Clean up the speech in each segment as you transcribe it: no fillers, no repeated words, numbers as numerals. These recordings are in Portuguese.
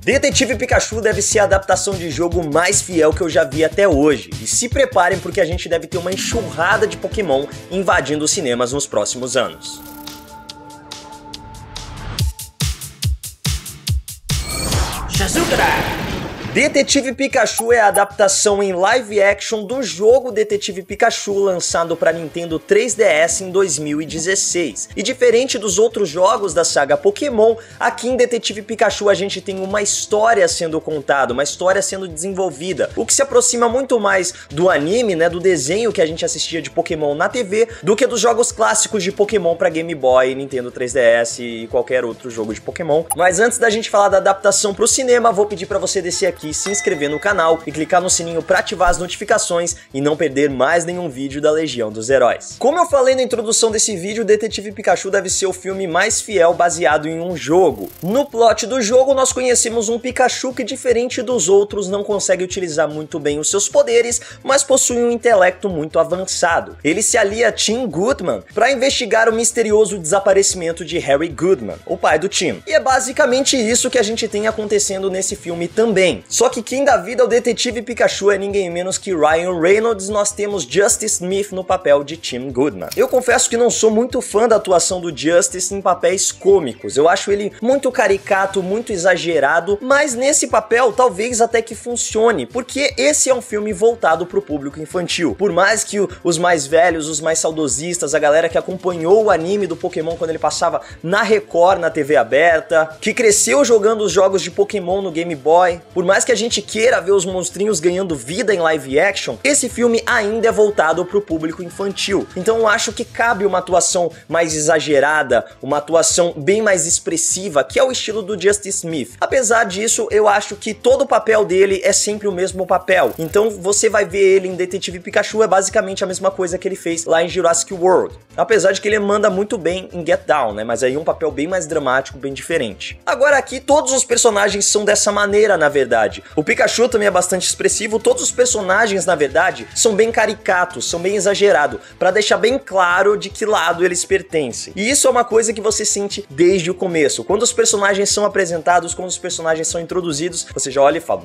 Detetive Pikachu deve ser a adaptação de jogo mais fiel que eu já vi até hoje, e se preparem porque a gente deve ter uma enxurrada de Pokémon invadindo os cinemas nos próximos anos. Detetive Pikachu é a adaptação em live action do jogo Detetive Pikachu lançado para Nintendo 3DS em 2016. E diferente dos outros jogos da saga Pokémon, aqui em Detetive Pikachu a gente tem uma história sendo contada, uma história sendo desenvolvida, o que se aproxima muito mais do anime, né, do desenho que a gente assistia de Pokémon na TV, do que dos jogos clássicos de Pokémon para Game Boy, Nintendo 3DS e qualquer outro jogo de Pokémon. Mas antes da gente falar da adaptação para o cinema, vou pedir para você descer aqui, se inscrever no canal e clicar no sininho para ativar as notificações e não perder mais nenhum vídeo da Legião dos Heróis. Como eu falei na introdução desse vídeo, Detetive Pikachu deve ser o filme mais fiel baseado em um jogo. No plot do jogo, nós conhecemos um Pikachu que, diferente dos outros, não consegue utilizar muito bem os seus poderes, mas possui um intelecto muito avançado. Ele se alia a Tim Goodman para investigar o misterioso desaparecimento de Harry Goodman, o pai do Tim. E é basicamente isso que a gente tem acontecendo nesse filme também. Só que quem dá vida ao Detetive Pikachu é ninguém menos que Ryan Reynolds, e nós temos Justice Smith no papel de Tim Goodman. Eu confesso que não sou muito fã da atuação do Justice em papéis cômicos, eu acho ele muito caricato, muito exagerado, mas nesse papel talvez até que funcione, porque esse é um filme voltado para o público infantil. Por mais que os mais velhos, os mais saudosistas, a galera que acompanhou o anime do Pokémon quando ele passava na Record, na TV aberta, que cresceu jogando os jogos de Pokémon no Game Boy, por mais que a gente queira ver os monstrinhos ganhando vida em live action, esse filme ainda é voltado para o público infantil. Então eu acho que cabe uma atuação mais exagerada, uma atuação bem mais expressiva, que é o estilo do Justice Smith. Apesar disso, eu acho que todo o papel dele é sempre o mesmo papel. Então você vai ver ele em Detetive Pikachu, é basicamente a mesma coisa que ele fez lá em Jurassic World. Apesar de que ele manda muito bem em Get Down, né? Mas aí um papel bem mais dramático, bem diferente. Agora aqui, todos os personagens são dessa maneira, na verdade. O Pikachu também é bastante expressivo, todos os personagens, na verdade, são bem caricatos, são bem exagerados, para deixar bem claro de que lado eles pertencem. E isso é uma coisa que você sente desde o começo. Quando os personagens são apresentados, quando os personagens são introduzidos, você já olha e fala,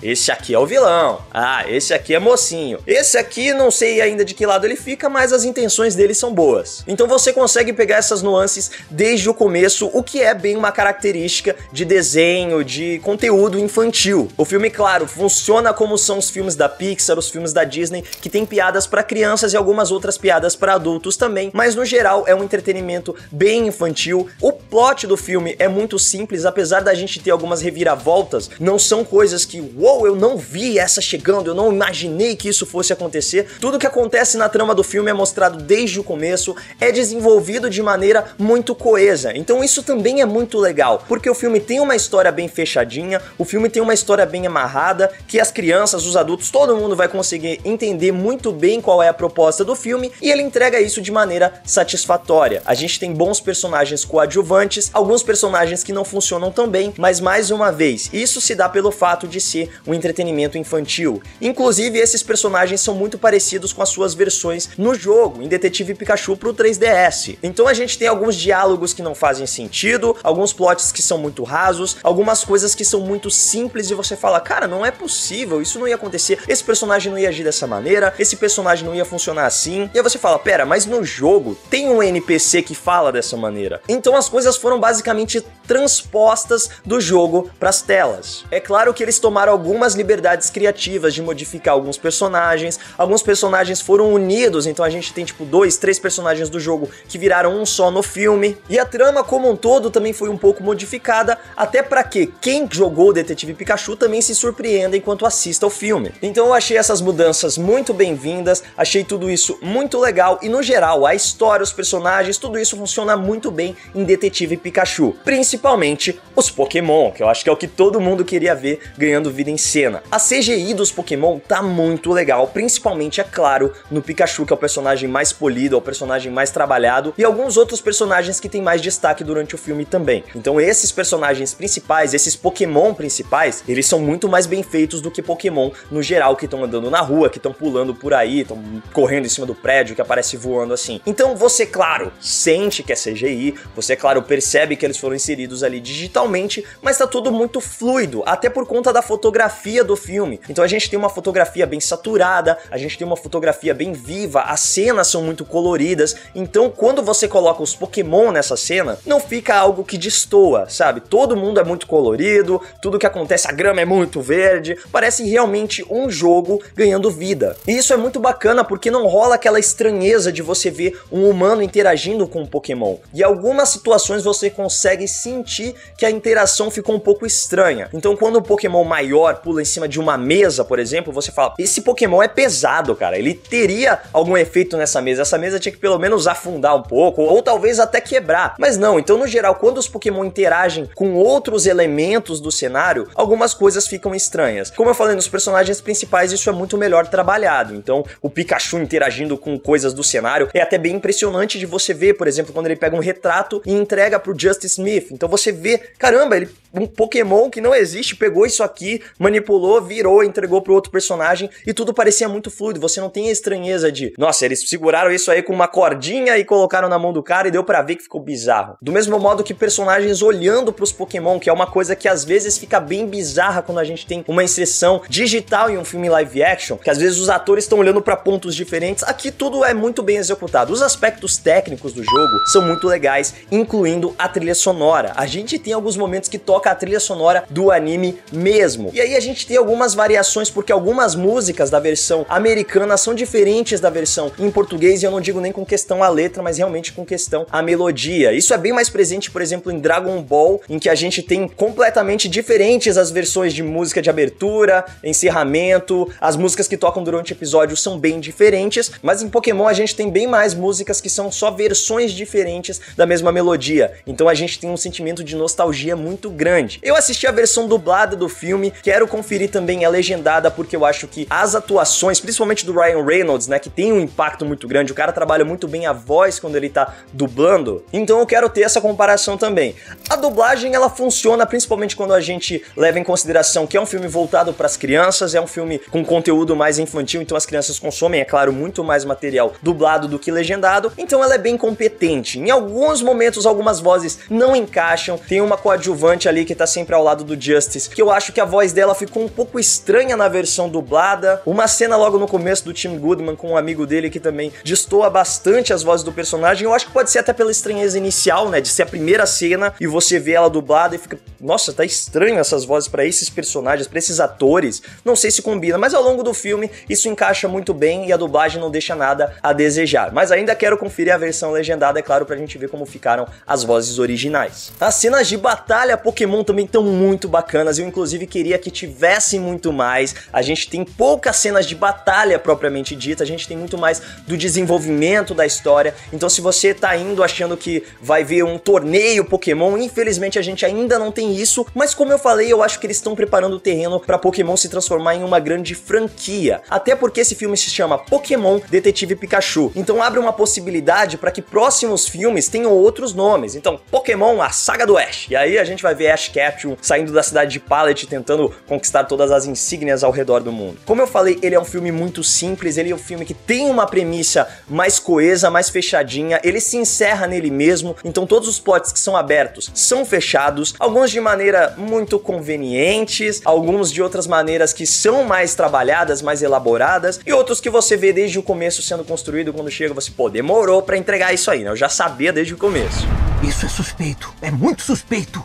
esse aqui é o vilão, esse aqui é mocinho, esse aqui não sei ainda de que lado ele fica, mas as intenções dele são boas. Então você consegue pegar essas nuances desde o começo, o que é bem uma característica de desenho, de conteúdo infantil. O filme, claro, funciona como são os filmes da Pixar, os filmes da Disney, que tem piadas para crianças e algumas outras piadas para adultos também, mas no geral é um entretenimento bem infantil. O plot do filme é muito simples, apesar da gente ter algumas reviravoltas, não são coisas que, uou, eu não vi essa chegando, eu não imaginei que isso fosse acontecer. Tudo que acontece na trama do filme é mostrado desde o começo, é desenvolvido de maneira muito coesa, então isso também é muito legal, porque o filme tem uma história bem fechadinha, o filme tem uma história bem amarrada, que as crianças, os adultos, todo mundo vai conseguir entender muito bem qual é a proposta do filme, e ele entrega isso de maneira satisfatória. A gente tem bons personagens coadjuvantes, alguns personagens que não funcionam tão bem, mas mais uma vez, isso se dá pelo fato de ser um entretenimento infantil. Inclusive, esses personagens são muito parecidos com as suas versões no jogo, em Detetive Pikachu pro 3DS. Então a gente tem alguns diálogos que não fazem sentido, alguns plots que são muito rasos, algumas coisas que são muito simples e você fala, cara, não é possível, isso não ia acontecer, esse personagem não ia agir dessa maneira, esse personagem não ia funcionar assim. E aí você fala, pera, mas no jogo tem um NPC que fala dessa maneira. Então as coisas foram basicamente transpostas do jogo para as telas. É claro que eles tomaram algumas liberdades criativas de modificar alguns personagens foram unidos, então a gente tem tipo 2, 3 personagens do jogo que viraram um só no filme, e a trama como um todo também foi um pouco modificada, até para que quem jogou o Detetive Pikachu também se surpreenda enquanto assista ao filme. Então eu achei essas mudanças muito bem-vindas, achei tudo isso muito legal, e no geral a história, os personagens, tudo isso funciona muito bem em Detetive Pikachu, principalmente os Pokémon, que eu acho que é o que todo mundo queria ver ganhando vida em cena. A CGI dos Pokémon tá muito legal, principalmente, é claro, no Pikachu, que é o personagem mais polido, é o personagem mais trabalhado, e alguns outros personagens que tem mais destaque durante o filme também. Então esses personagens principais, esses Pokémon principais, eles eles são muito mais bem feitos do que Pokémon no geral, que estão andando na rua, que estão pulando por aí, estão correndo em cima do prédio, que aparece voando assim. Então você, claro, sente que é CGI, você, claro, percebe que eles foram inseridos ali digitalmente, mas tá tudo muito fluido, até por conta da fotografia do filme. Então a gente tem uma fotografia bem saturada, a gente tem uma fotografia bem viva, as cenas são muito coloridas, então quando você coloca os Pokémon nessa cena, não fica algo que destoa, sabe? Todo mundo é muito colorido, tudo que acontece, a grama é muito verde, parece realmente um jogo ganhando vida. E isso é muito bacana porque não rola aquela estranheza de você ver um humano interagindo com um Pokémon. E em algumas situações você consegue sentir que a interação ficou um pouco estranha. Então quando um Pokémon maior pula em cima de uma mesa, por exemplo, você fala, esse Pokémon é pesado, cara, ele teria algum efeito nessa mesa, essa mesa tinha que pelo menos afundar um pouco, ou talvez até quebrar. Mas não, então no geral, quando os Pokémon interagem com outros elementos do cenário, algumas coisas ficam estranhas. Como eu falei, nos personagens principais isso é muito melhor trabalhado. Então o Pikachu interagindo com coisas do cenário é até bem impressionante de você ver, por exemplo, quando ele pega um retrato e entrega pro Justice Smith. Então você vê, caramba, um Pokémon que não existe, pegou isso aqui, manipulou, virou, entregou pro outro personagem e tudo parecia muito fluido. Você não tem a estranheza de, nossa, eles seguraram isso aí com uma cordinha e colocaram na mão do cara e deu pra ver que ficou bizarro. Do mesmo modo que personagens olhando pros Pokémon, que é uma coisa que às vezes fica bem bizarra quando a gente tem uma inserção digital em um filme live action, que às vezes os atores estão olhando pra pontos diferentes. Aqui tudo é muito bem executado. Os aspectos técnicos do jogo são muito legais, incluindo a trilha sonora. A gente tem alguns momentos que toca a trilha sonora do anime mesmo. E aí a gente tem algumas variações, porque algumas músicas da versão americana são diferentes da versão em português, e eu não digo nem com questão a letra, mas realmente com questão a melodia. Isso é bem mais presente, por exemplo, em Dragon Ball, em que a gente tem completamente diferentes as versões de música de abertura, encerramento, as músicas que tocam durante o episódio são bem diferentes, mas em Pokémon a gente tem bem mais músicas que são só versões diferentes da mesma melodia. Então a gente tem um sentimento de nostalgia muito grande. Eu assisti a versão dublada do filme, quero conferir também a legendada, porque eu acho que as atuações, principalmente do Ryan Reynolds, né, que tem um impacto muito grande, o cara trabalha muito bem a voz quando ele tá dublando, então eu quero ter essa comparação também. A dublagem, ela funciona principalmente quando a gente leva em consideração que é um filme voltado para as crianças, é um filme com conteúdo mais infantil, então as crianças consomem, é claro, muito mais material dublado do que legendado, então ela é bem competente. Em alguns momentos, algumas vozes não encaixam, tem uma coadjuvante ali que tá sempre ao lado do Justice, que eu acho que a voz dela ficou um pouco estranha na versão dublada, uma cena logo no começo do Tim Goodman com um amigo dele que também destoa bastante as vozes do personagem, eu acho que pode ser até pela estranheza inicial, né, de ser a primeira cena e você vê ela dublada e fica, nossa, tá estranho essas vozes pra esses personagens, pra esses atores, não sei se combina, mas ao longo do filme isso encaixa muito bem e a dublagem não deixa nada a desejar, mas ainda quero conferir a versão legendada, é claro, pra gente ver como ficaram as vozes originais. As cenas de batalha Pokémon também estão muito bacanas, eu inclusive queria que tivesse muito mais. A gente tem poucas cenas de batalha propriamente dita, a gente tem muito mais do desenvolvimento da história, então se você tá indo achando que vai ver um torneio Pokémon, infelizmente a gente ainda não tem isso, mas como eu falei, eu acho que eles estão preparando o terreno para Pokémon se transformar em uma grande franquia, até porque esse filme se chama Pokémon Detetive Pikachu, então abre uma possibilidade para que próximos filmes tenham outros nomes, então Pokémon, a saga do Ash, e aí a gente vai ver Ash Ketchum saindo da cidade de Pallet tentando conquistar todas as insígnias ao redor do mundo. Como eu falei, ele é um filme muito simples, ele é um filme que tem uma premissa mais coesa, mais fechadinha, ele se encerra nele mesmo, então todos os plots que são abertos são fechados, alguns de maneira muito convenientes, alguns de outras maneiras que são mais trabalhadas, mais elaboradas, e outros que você vê desde o começo sendo construído, quando chega você, pô, demorou pra entregar isso aí, né? Eu já sabia desde o começo. Isso é suspeito, é muito suspeito.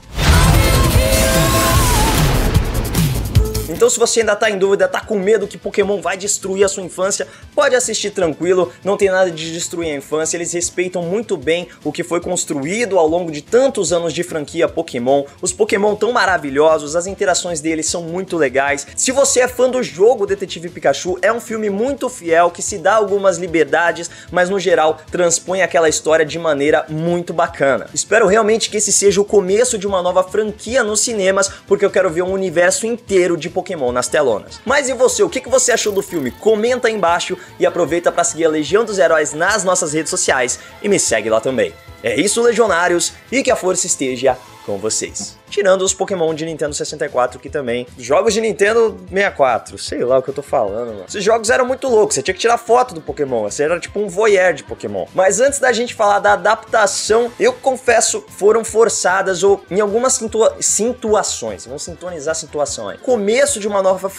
Então se você ainda tá em dúvida, tá com medo que Pokémon vai destruir a sua infância, pode assistir tranquilo, não tem nada de destruir a infância, eles respeitam muito bem o que foi construído ao longo de tantos anos de franquia Pokémon, os Pokémon tão maravilhosos, as interações deles são muito legais. Se você é fã do jogo Detetive Pikachu, é um filme muito fiel, que se dá algumas liberdades, mas no geral transpõe aquela história de maneira muito bacana. Espero realmente que esse seja o começo de uma nova franquia nos cinemas, porque eu quero ver um universo inteiro de Pokémon nas telonas. Mas e você, o que você achou do filme? Comenta aí embaixo e aproveita para seguir a Legião dos Heróis nas nossas redes sociais e me segue lá também. É isso, Legionários, e que a força esteja com vocês. Tirando os Pokémon de Nintendo 64, que também... Jogos de Nintendo 64, sei lá o que eu tô falando, mano. Esses jogos eram muito loucos, você tinha que tirar foto do Pokémon, você era tipo um voyeur de Pokémon. Mas antes da gente falar da adaptação, eu confesso, foram forçadas ou em algumas situações, vamos sintonizar a situação aí. Começo de uma nova